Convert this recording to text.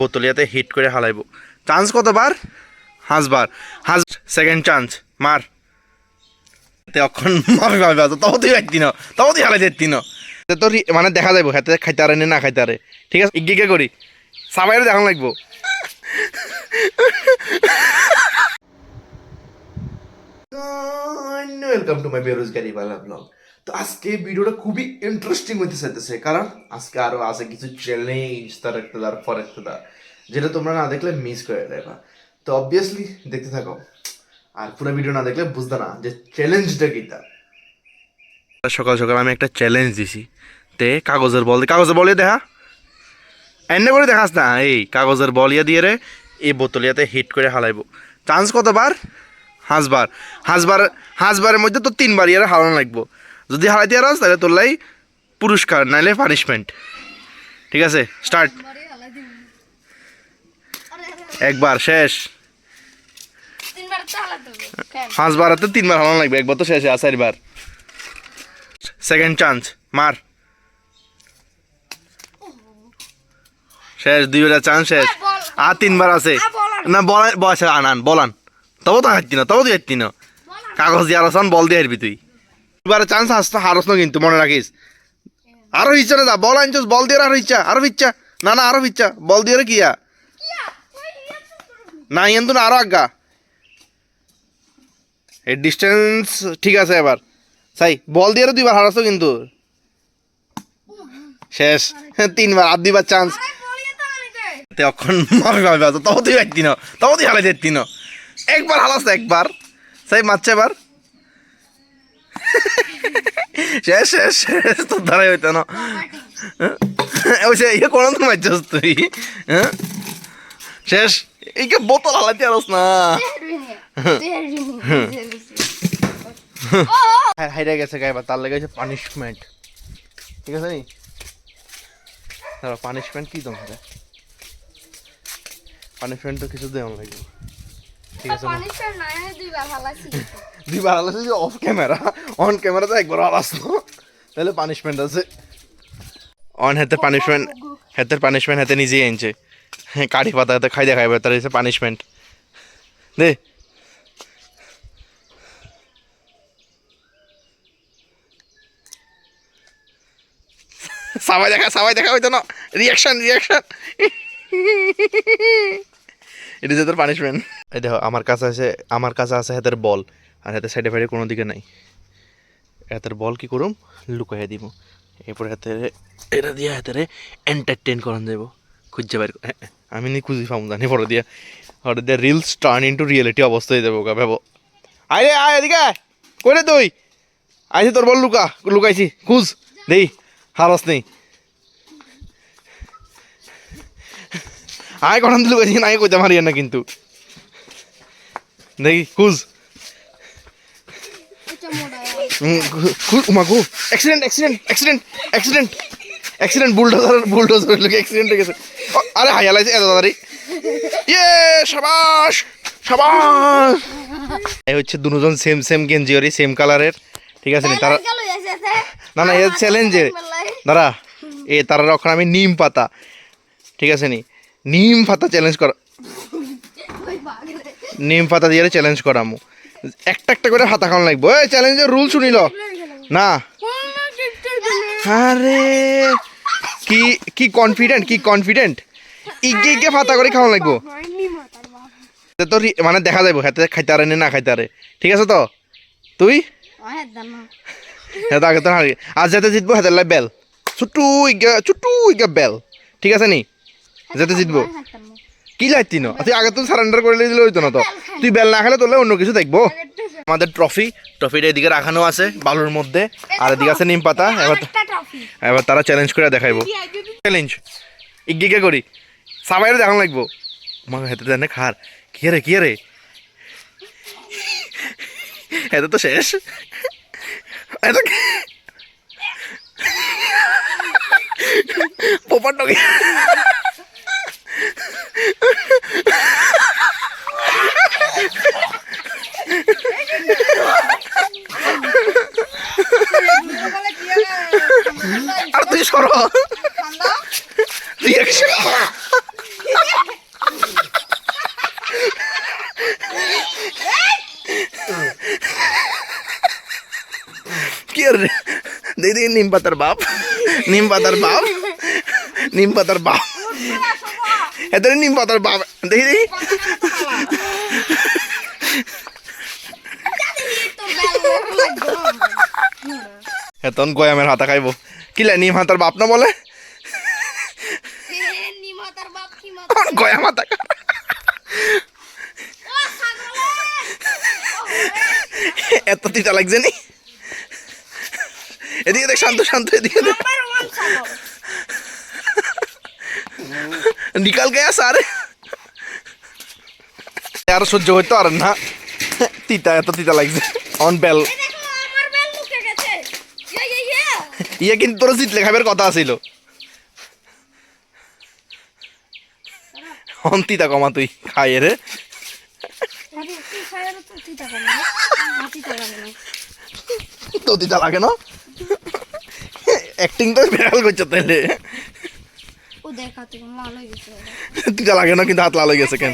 বোতলিয়াতে hit করে হালাইব। Chance কতবার? 5 বার। Second chance মার। অক্ষণ মারবে তবে তুই একদিন তবে তুই হালাই দিন তো মানে দেখা যাবো হাতে খাইতে আরে না খাইতে আরে। ঠিক আছে ইগিকে করি সবাইরে দেখান লাগবো। Welcome to my বেরোজগারি Bala blog. তো আজকে ভিডিওটা খুবই ইন্টারেস্টিং হতে চাইতেছে, কারণ আজকে আরো আছে কিছু চ্যালেঞ্জ তার একটা তার পর একটা, যেটা তোমরা না দেখলে মিস করে দেবা। তো অবভিয়াসলি দেখতে থাকো, আর পুরো ভিডিও না দেখলে বুঝতে না যে চ্যালেঞ্জটা কিটা। সকাল সকাল আমি একটা চ্যালেঞ্জ দিছি, তে কাগজের বলিয়ে দেখা এনে করে দেখাস না, এই কাগজের বলিয়া দিয়ে রে এই বোতলিয়াতে হিট করে হালাইব। চান্স কতবার? 5 বার। 5 বারের মধ্যে তো 3 বার ইয়ারে হালানো লাগবো। যদি হারাইতে আরস তাহলে তোর লাই পুরস্কার, নাইলে পানিশমেন্ট। ঠিক আছে স্টার্ট। একবার শেষ। 5 বার হাতে 3 বার হালানো লাগবে, একবার তো শেষে আছে 4 বার। সেকেন্ড চান্স মার। শেষ, 2 বার চান্স শেষ। আর 3 বার আছে না, বয়সে আনান বলান তবু তো হারতি না, তবু তুই হারতি না। কাগজ দিয়ে আরসান বল দিয়ে হারবি তুই। 2 বার চান্স আসতে হারস না কিন্তু মনে রাখিস। আরো ইচ্ছা না, যা বল আনছিস বল দিয়ে আরো ইচ্ছা, আরো ইচ্ছা না না আরো ইচ্ছা বল দিয়ে কিয়া না কিন্তু না আরো আজ্ঞা। এই ডিস্টেন্স ঠিক আছে এবার সাই বল দিয়ে 2 বার হারাস কিন্তু। শেষ 3 বার, আর 2 বার চান্স। অক্ষণ মারবে তবু তুই একদিন তবু তুই হালাই দিন। একবার হালাস একবার সাই মারছে এবার। শেষ শেষ শেষ, তোর দ্বারাই হইতো না। ওই সে ইয়ে কোন মারছিস তুই? শেষ, এইকে বোতল হালাইতে আরস না। হাইরা গেছে গাইবা, তার লেগে পানিশমেন্ট। ঠিক আছে নি, পানিশমেন্ট কি তোমার? পানিশমেন্ট তো কিছু দেওয়া লাগবে। ঠিক আছে পানিশমেন্ট না, 2 বার হালাইছি। 2 বার হালাইছি অফ ক্যামেরা, অন ক্যামেরা তো একবার হালাসনো, তাহলে পানিশমেন্ট আছে। অন হাতে পানিশমেন্ট, হাতের পানিশমেন্ট হাতে নিজেই আনছে। কাঠি পাতা হাতে খাই দেখাইবে, তার হচ্ছে পানিশমেন্ট দে। সবাই দেখা হইতো না, রিয়াকশন এটা যে তোর পানিশমেন্ট। এই দেখো আমার কাছে আছে হাতের বল, আর হাতের সাইডে ফাইডে কোনো দিকে নাই। হাতের বল কি করুম লুকাইয়া দিব, এরপরে হাতের এটা দিয়ে হাতের এন্টারটেন করান যাবো। খুঁজছে বাইর আমি নি খুঁজি পাবো জানি, পরে দিয়ে রিলস টার্ন ইন্টু রিয়েলিটি অবস্থা হয়ে যাবো। ভাবো আয় রে আয় এদিকে করে তুই আইসি, তোর বল লুকাইছি খুঁজ দেই, হারস নেই। আয় কখন লুকাইছি না কইতে মারিয়া না কিন্তু, দেখি খুঁজ। অ্যাক্সিডেন্ট বুলডোজার লোক অ্যাক্সিডেন্ট হয়ে গেছে। আরে হাইয়া লাগছে এত তাড়াতাড়ি। ইয়ে শাবাশ শাবাশ। এই হচ্ছে দুজন সেম গেঞ্জি ওরই সেম কালারের। ঠিক আছে তারা না না এ চ্যালেঞ্জে দাঁড়া এ তারা এখন আমি নিম পাতা, ঠিক আছে নি নিম পাতা চ্যালেঞ্জ করা, নিম পাতা দিয়ে চ্যালেঞ্জ করামু। একটা করে হাতা খাওয়ান লাগবো। এই চ্যালেঞ্জের রুল শুনিল না? আরে কি কনফিডেন্ট ইগে ফাতা করে খাওয়ান লাগবো। তো মানে দেখা যাবো হাতে খাইতে আরে না খাইতে আরে। ঠিক আছে তো তুই আগে তো হারি, আজ যাতে জিতবো হাতের লাই বেল ছুটু ইগা বেল। ঠিক আছে নি যাতে জিতবো কি লাগতি না, তুই আগে তো সারেন্ডার করে দিলে হইতো না তো। তুই বেল না খেলে তোলে অন্য কিছু দেখবো। আমাদের ট্রফিটা এদিকে রাখানো আছে বালুর মধ্যে, আর এদিকে আছে নিম পাতা। এবার তারা চ্যালেঞ্জ করে দেখাইবো। চ্যালেঞ্জ ইগিকে করি সবাইরে দেখানো লাগবো। আমার হাতে জানে খার কি রে এত তো শেষ। এত পোপার টকে আর তুই সর রিয়াকশন কি আর দেখি নিম পাতার বাপ নিম পাতার বাপ নিম পাতার বাপ এত নিম পাতার বাপ দেখি দেখি এতন গয়ামের হাতা খাইব কিলা নিম হাতার বাপ না বলে গয়া মাতা এত তিতা লাগছে নি এদিকে দেখ শান্ত শান্ত এদিকে দেখ নিকাল গয়া সারে আর সহ্য হইতো আর না তিতা এত তিতা লাগছে অন বেল ইয়ে কিন্তু তোর জিতলে খাবার কথা আছিল অন তিতা কমা তুই খাই রে তো তিতা লাগে না অ্যাক্টিং তো বিড়াল করছে তাইলে তিতা লাগে না কিন্তু হাত লাল হয়ে গেছে কেন